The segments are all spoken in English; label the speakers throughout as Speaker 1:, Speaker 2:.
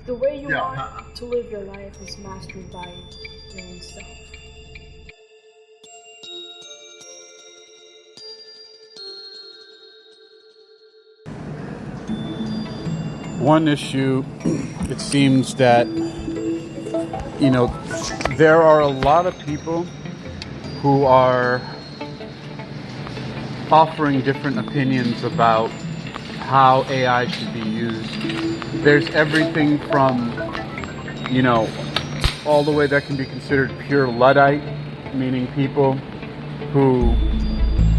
Speaker 1: The way you
Speaker 2: Yeah.
Speaker 1: want to live your life is mastered by your own self.
Speaker 2: One issue, it seems that, there are a lot of people who are offering different opinions about how AI should be used. There's everything from, all the way that can be considered pure Luddite, meaning people who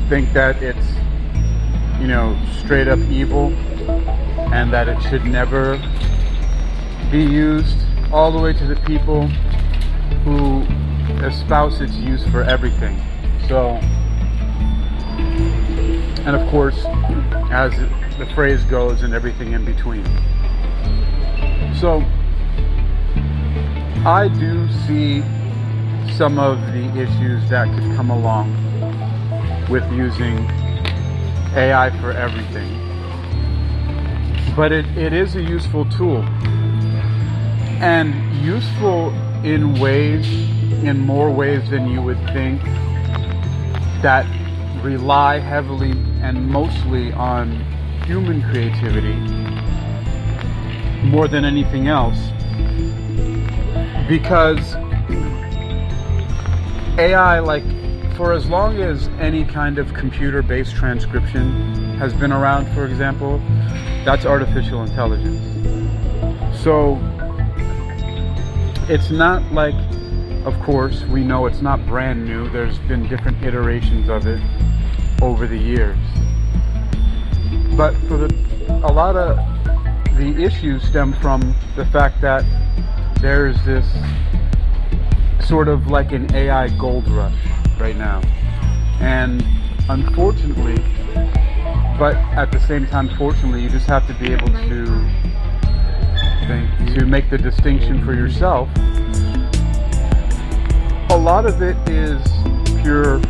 Speaker 2: think that it's, straight up evil and that it should never be used, all the way to the people who espouse its use for everything. So, and of course, as the phrase goes, and everything in between. So, I do see some of the issues that could come along with using AI for everything. But it is a useful tool, and useful in more ways than you would think, that rely heavily and mostly on human creativity more than anything else, because AI, for as long as any kind of computer-based transcription has been around, for example, that's artificial intelligence. So it's not like, of course, we know it's not brand new. There's been different iterations of it over the years. But a lot of the issues stem from the fact that there's this sort of like an AI gold rush right now. And unfortunately, but at the same time, fortunately, you just have to be able to make the distinction for yourself. A lot of it is pure,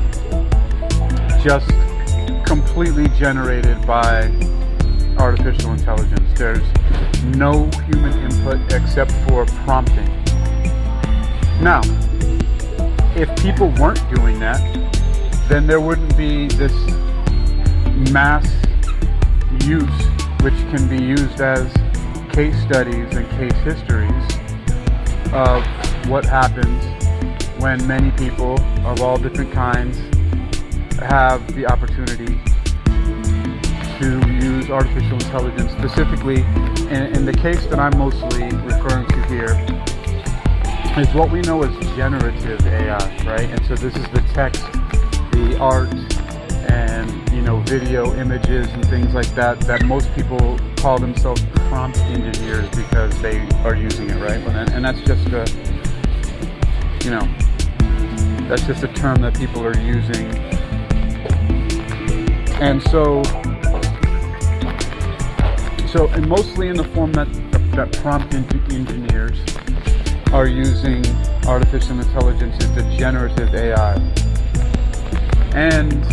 Speaker 2: just completely generated by artificial intelligence. There's no human input except for prompting. Now, if people weren't doing that, then there wouldn't be this mass use, which can be used as case studies and case histories of what happens when many people of all different kinds have the opportunity to use artificial intelligence. Specifically, in the case that I'm mostly referring to here, is what we know as generative AI, right? And so this is the text, the art, and video, images, and things like that most people call themselves prompt engineers because they are using it, right? And that's just that's just a term that people are using. And so and mostly in the form that prompt engineers are using artificial intelligence is the generative AI. And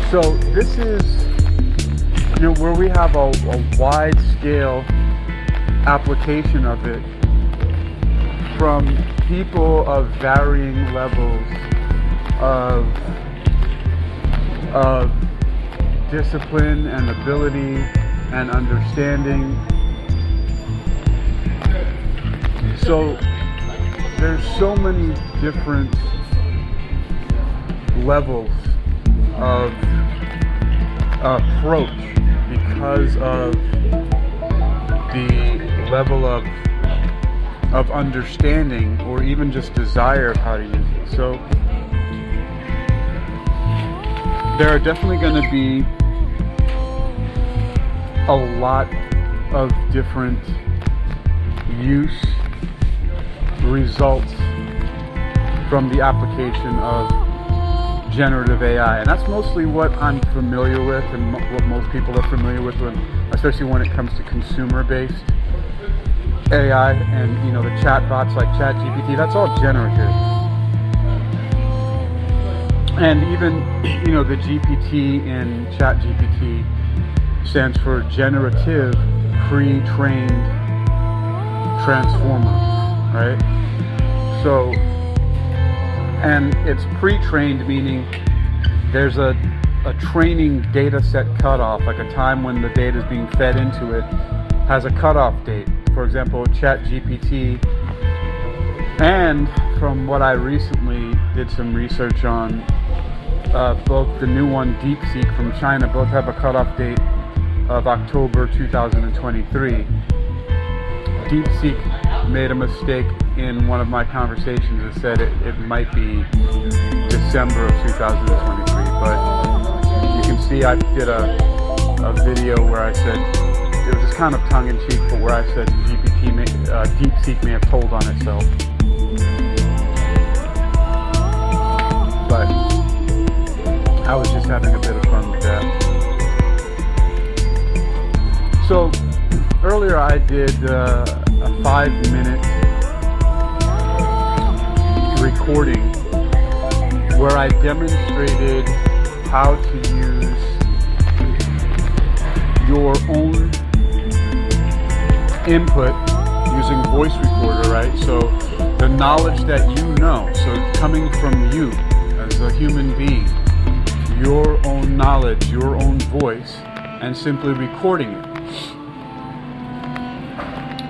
Speaker 2: so this is, where we have a wide scale application of it from people of varying levels of discipline and ability and understanding. So there's so many different levels of approach because of the level of understanding or even just desire of how to use it. So there are definitely going to be a lot of different use results from the application of generative AI, and that's mostly what I'm familiar with and what most people are familiar with, especially when it comes to consumer-based AI and the chatbots like ChatGPT. That's all generative, and even the GPT in ChatGPT stands for generative pre-trained transformer, right? So, and it's pre-trained meaning there's a training data set cutoff, like a time when the data is being fed into it has a cutoff date. For example, ChatGPT, and from what I recently did some research on, both the new one, DeepSeek from China, both have a cutoff date of October 2023. DeepSeek made a mistake in one of my conversations and said it might be December of 2023, but you can see I did a video where I said, it was just kind of tongue-in-cheek, but where I said DeepSeek may have told on itself. But I was just having a bit of fun with that. So earlier I did a 5-minute recording where I demonstrated how to use your own input using voice recorder, right? So the knowledge that you know, so coming from you as a human being, your own knowledge, your own voice, and simply recording it.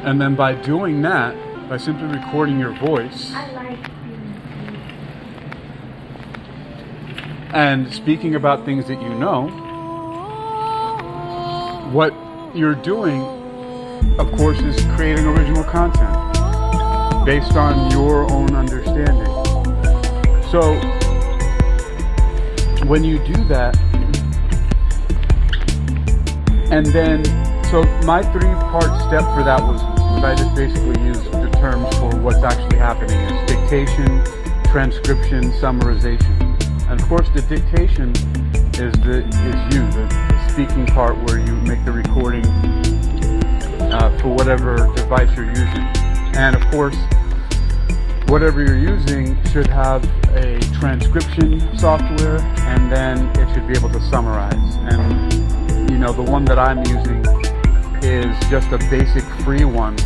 Speaker 2: And then by doing that, by simply recording your voice and speaking about things that you know, what you're doing, of course, is creating original content based on your own understanding. So when you do that, and then, so my 3-part step for that was I just basically used the terms for what's actually happening is dictation, transcription, summarization. And of course the dictation is the speaking part where you make the recording for whatever device you're using. And of course, whatever you're using should have a transcription software, and then it should be able to summarize. And you know, the one that I'm using is just a basic free one,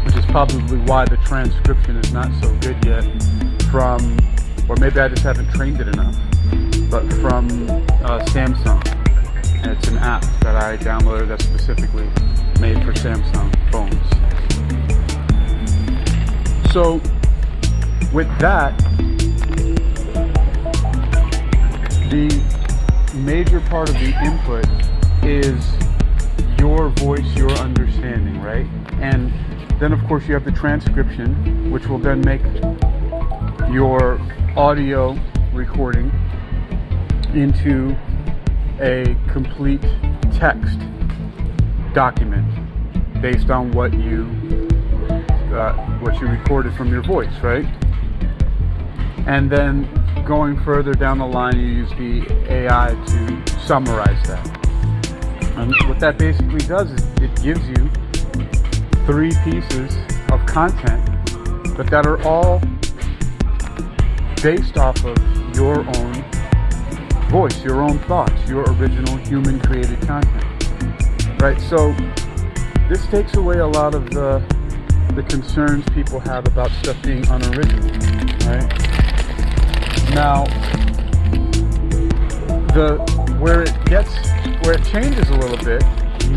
Speaker 2: which is probably why the transcription is not so good yet, from, or maybe I just haven't trained it enough, but from Samsung. And it's an app that I downloaded that's specifically made for Samsung phones. So with that, the major part of the input is your voice, your understanding, right? And then of course you have the transcription, which will then make your audio recording into a complete text document based on what you recorded from your voice, right? And then going further down the line, you use the AI to summarize that. And what that basically does is it gives you 3 pieces of content, but that are all based off of your own voice, your own thoughts, your original human created content, right? So this takes away a lot of the concerns people have about stuff being unoriginal, right? Now, where it changes a little bit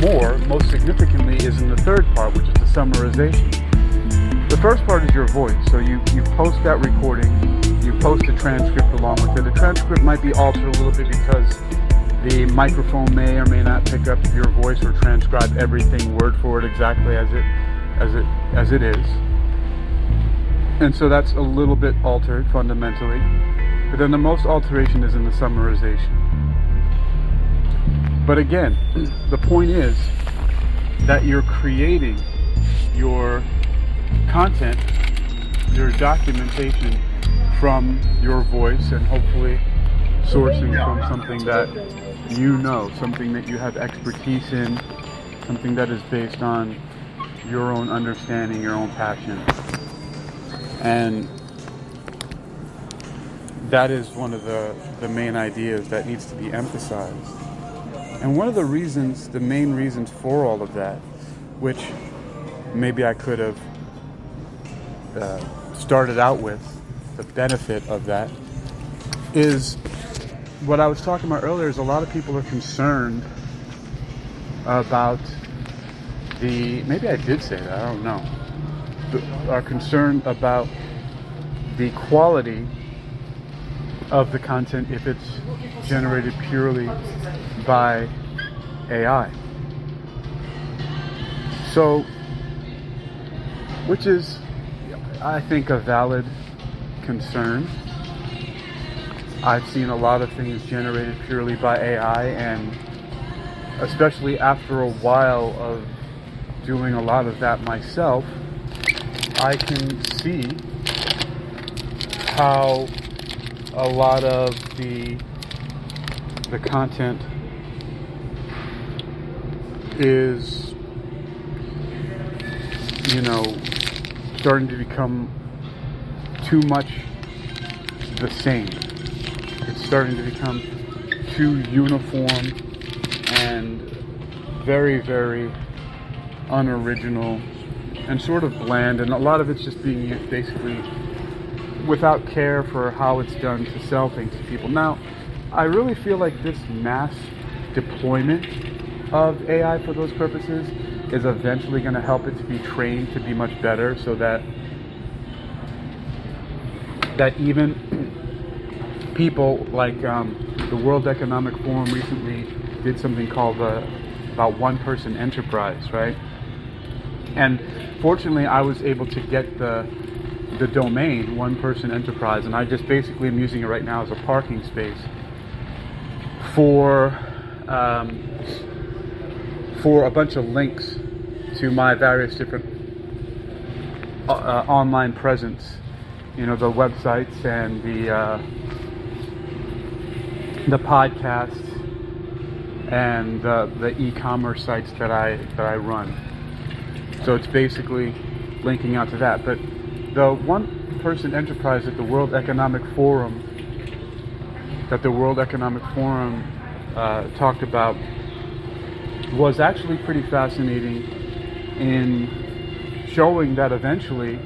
Speaker 2: more, most significantly, is in the 3rd part, which is the summarization. The first part is your voice. So you post that recording, you post a transcript along with it. The transcript might be altered a little bit because the microphone may or may not pick up your voice or transcribe everything word for word exactly as it is. And so that's a little bit altered fundamentally. But then the most alteration is in the summarization. But again, the point is that you're creating your content, your documentation from your voice, and hopefully sourcing from something that you know, something that you have expertise in, something that is based on your own understanding, your own passion. And that is one of the main ideas that needs to be emphasized. And one of the main reasons for all of that, which maybe I could have started out with, the benefit of that, is what I was talking about earlier, is a lot of people are concerned about maybe I did say that, I don't know, are concerned about the quality of the content if it's generated purely by AI. So, which is, I think, a valid concern. I've seen a lot of things generated purely by AI, and especially after a while of doing a lot of that myself, I can see how a lot of the content is, starting to become too much the same. It's starting to become too uniform and very, very unoriginal and sort of bland, and a lot of it's just being used basically without care for how it's done to sell things to people. Now, I really feel like this mass deployment of AI for those purposes is eventually going to help it to be trained to be much better, so that even people like the World Economic Forum recently did something called about one-person enterprise, right? And fortunately, I was able to get the domain one-person enterprise, and I just basically am using it right now as a parking space for a bunch of links to my various different online presence, the websites and the podcasts and the e-commerce sites that I run. So it's basically linking out to that. But the one-person enterprise that the World Economic Forum talked about was actually pretty fascinating in showing that eventually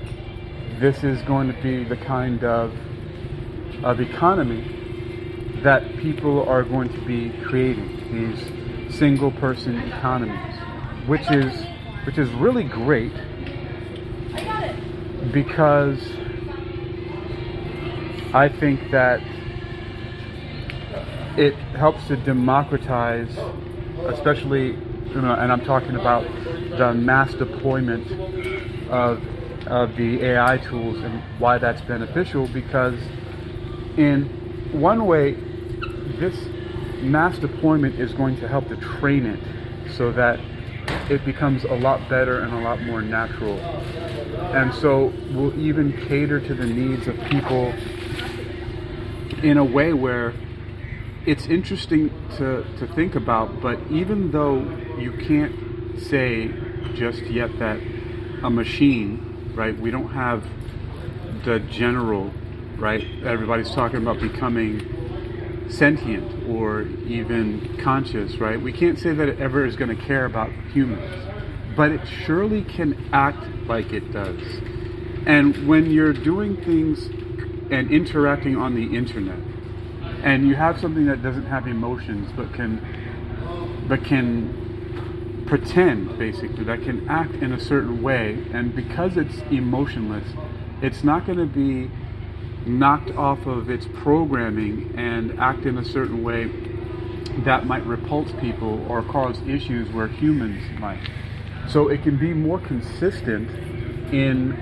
Speaker 2: this is going to be the kind of economy that people are going to be creating, these single-person economies, which is really great, because I think that it helps to democratize, especially, and I'm talking about the mass deployment of the AI tools and why that's beneficial, because in one way, this mass deployment is going to help to train it so that it becomes a lot better and a lot more natural. And so will even cater to the needs of people in a way where it's interesting to think about. But even though you can't say just yet that a machine, right, we don't have the general, right, everybody's talking about becoming sentient or even conscious, right? We can't say that it ever is going to care about humans, but it surely can act like it does. And when you're doing things and interacting on the internet, and you have something that doesn't have emotions but can pretend, basically, that can act in a certain way, and because it's emotionless, it's not going to be knocked off of its programming and act in a certain way that might repulse people or cause issues where humans might. So it can be more consistent in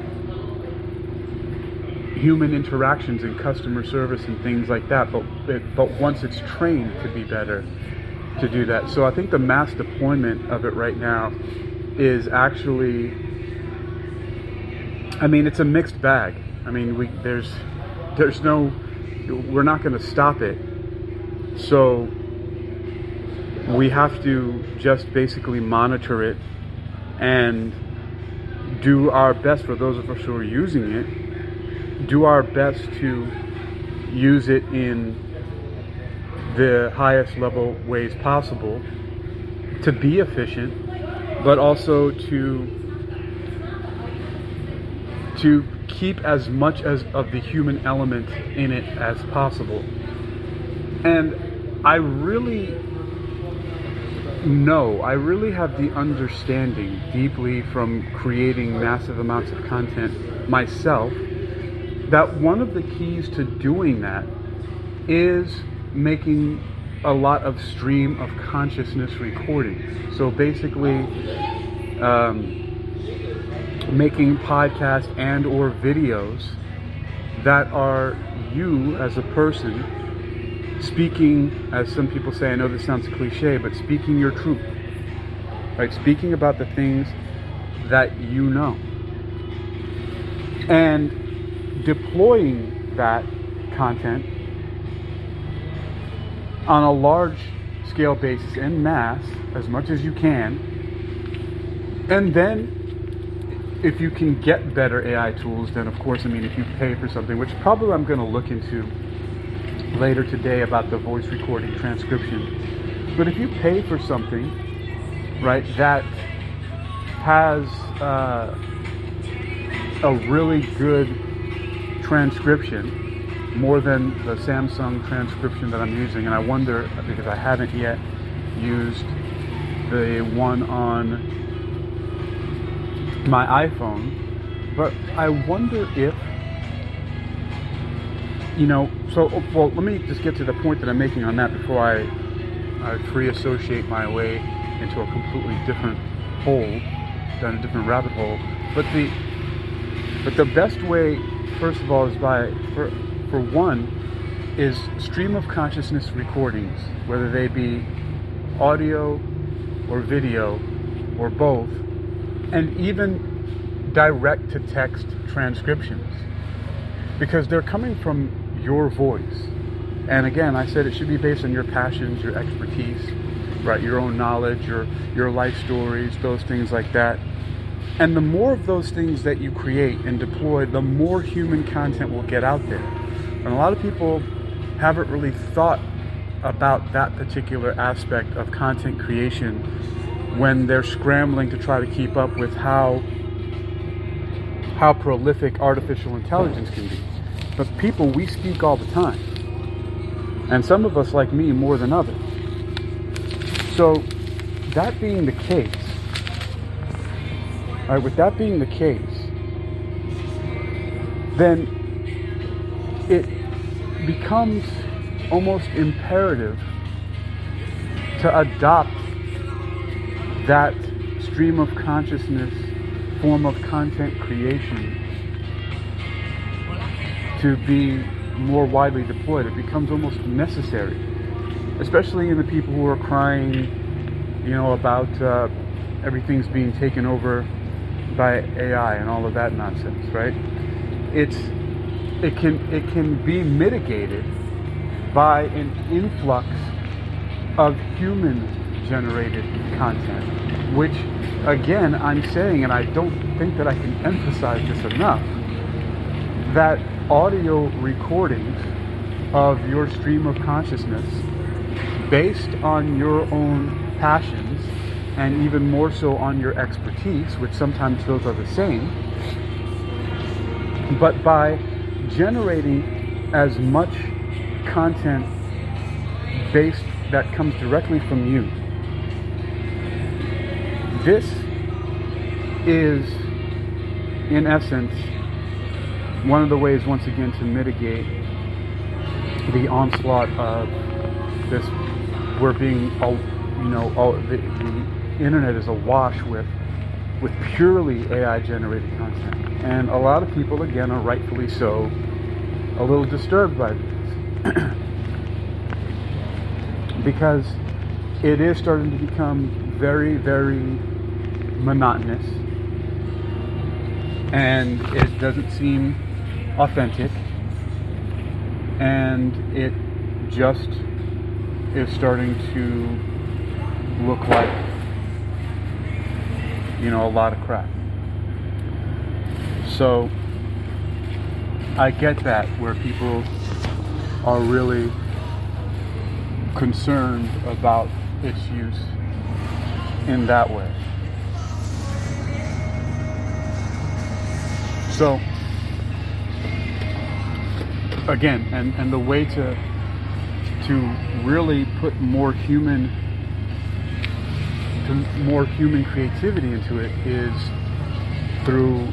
Speaker 2: human interactions and customer service and things like that, but once it's trained to be better to do that. So I think the mass deployment of it right now is actually, it's a mixed bag. We're not going to stop it. So we have to just basically monitor it and do our best, for those of us who are using it, do our best to use it in the highest level ways possible to be efficient, but also to keep as much as of the human element in it as possible. And I really have the understanding deeply from creating massive amounts of content myself that one of the keys to doing that is making a lot of stream of consciousness recording. So basically making podcasts and or videos that are you as a person speaking, as some people say, I know this sounds cliche, but speaking your truth, right? Speaking about the things that you know and deploying that content on a large scale basis en masse as much as you can. And then if you can get better AI tools, then of course, if you pay for something, which probably I'm going to look into later today about the voice recording transcription. But if you pay for something, right, that has a really good transcription, more than the Samsung transcription that I'm using, and I wonder, because I haven't yet used the one on my iPhone, but I wonder if, well, let me just get to the point that I'm making on that before I free associate my way into a completely different hole, down a different rabbit hole. But the best way, first of all, is for one, is stream of consciousness recordings, whether they be audio or video or both, and even direct to text transcriptions, because they're coming from your voice. And again, I said it should be based on your passions, your expertise, right? Your own knowledge, your life stories, those things like that. And the more of those things that you create and deploy, the more human content will get out there. And a lot of people haven't really thought about that particular aspect of content creation when they're scrambling to try to keep up with how prolific artificial intelligence can be. But people, we speak all the time. And some of us, like me, more than others. So that being the case, all right, with that being the case, then it becomes almost imperative to adopt that stream of consciousness form of content creation to be more widely deployed. It becomes almost necessary, especially in the people who are crying, about everything's being taken over by AI and all of that nonsense, right? It can be mitigated by an influx of human-generated content, which, again, I'm saying, and I don't think that I can emphasize this enough, that audio recordings of your stream of consciousness based on your own passions and even more so on your expertise, which sometimes those are the same, but by generating as much content based that comes directly from you. This is, in essence, one of the ways, once again, to mitigate the onslaught of this. We're being, the internet is awash with purely AI-generated content. And a lot of people, again, are rightfully so, a little disturbed by this. Because it is starting to become very, very monotonous. And it doesn't seem authentic. And it just is starting to look like, a lot of crap. So I get that, where people are really concerned about its use in that way. So again, and the way to really put more human creativity into it is through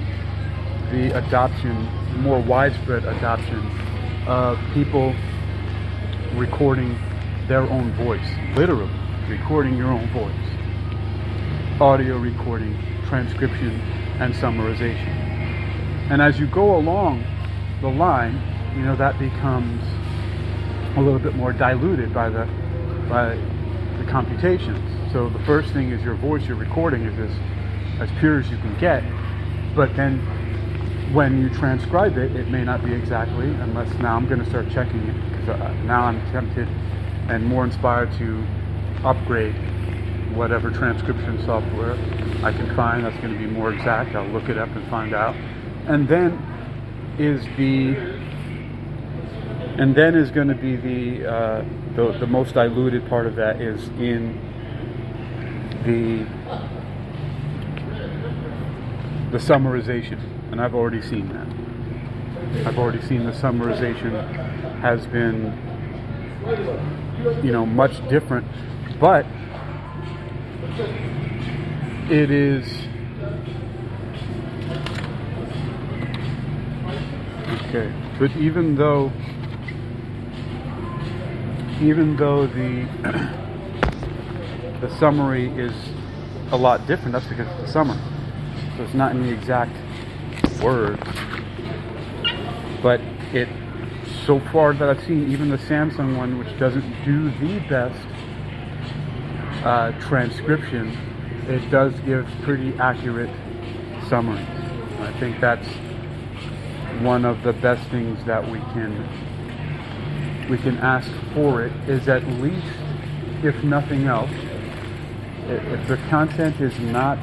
Speaker 2: the adoption, more widespread adoption of people recording their own voice, literally recording your own voice, audio recording, transcription, and summarization. And as you go along the line, that becomes a little bit more diluted by the computations. So the first thing is your voice you're recording is as pure as you can get, but then when you transcribe it, it may not be exactly, unless now I'm going to start checking it, because now I'm tempted and more inspired to upgrade whatever transcription software I can find that's going to be more exact. I'll look it up and find out. And then is going to be the most diluted part of that is in the summarization, and I've already seen that. I've already seen the summarization has been, much different, but it is okay. But even though the summary is a lot different, that's because it's the summary. So it's not in the exact words, but it, so far that I've seen, even the Samsung one, which doesn't do the best transcription, it does give pretty accurate summaries. I think that's one of the best things that we can ask for it, is at least, if nothing else, if the content is not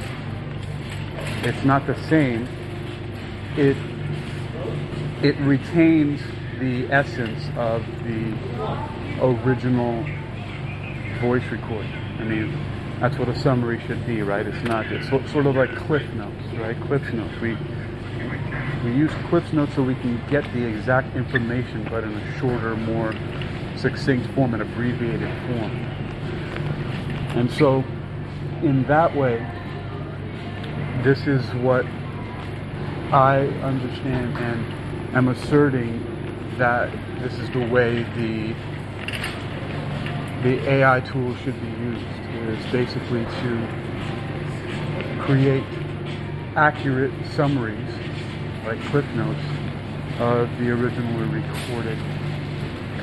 Speaker 2: the same, it retains the essence of the original voice recording. I mean, that's what a summary should be, right? It's not just sort of like Cliff Notes, right? Cliff Notes. We use Cliff Notes so we can get the exact information, but in a shorter, more succinct form, an abbreviated form. And so, in that way, this is what I understand and am asserting, that this is the way the AI tool should be used, is basically to create accurate summaries, like Cliff Notes, of the originally recorded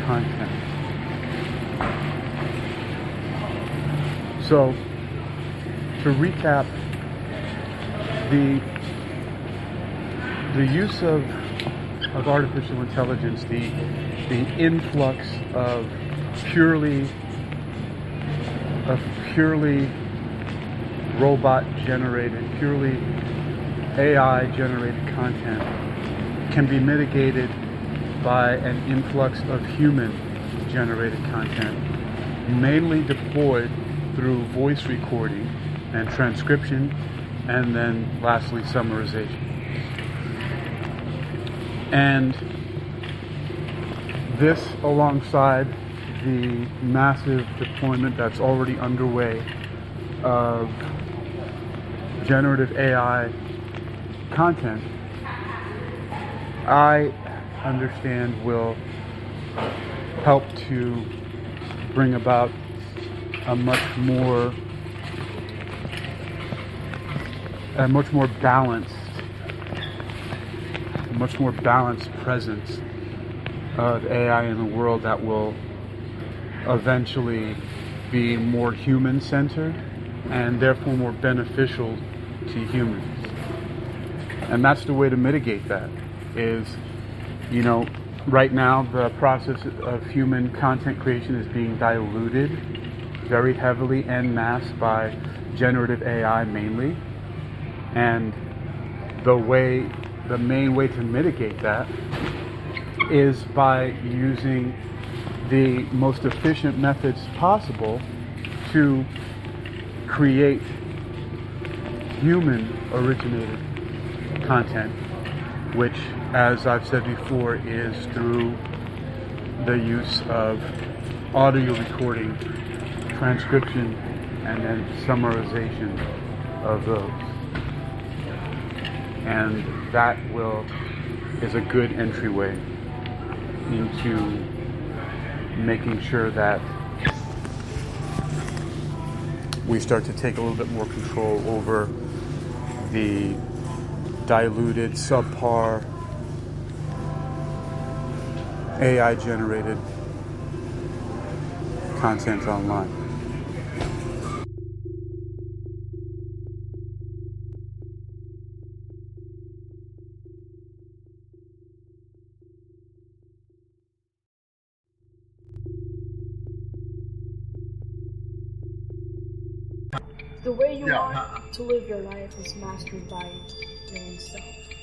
Speaker 2: content. So, to recap, the use of artificial intelligence, the influx of purely robot generated, purely AI generated content can be mitigated by an influx of human generated content, mainly deployed through voice recording and transcription, and then lastly summarization. And this, alongside the massive deployment that's already underway of generative AI content, I understand will help to bring about a much more balanced presence of AI in the world that will eventually be more human-centered and therefore more beneficial to humans. And that's the way to mitigate that, is, right now the process of human content creation is being diluted very heavily en masse by generative AI mainly. And the main way to mitigate that is by using the most efficient methods possible to create human originated content, which, as I've said before, is through the use of audio recording, transcription, and then summarization of those. And that is a good entryway into making sure that we start to take a little bit more control over the diluted, subpar, AI-generated content online.
Speaker 1: The way you want to live your life is mastered by your own self.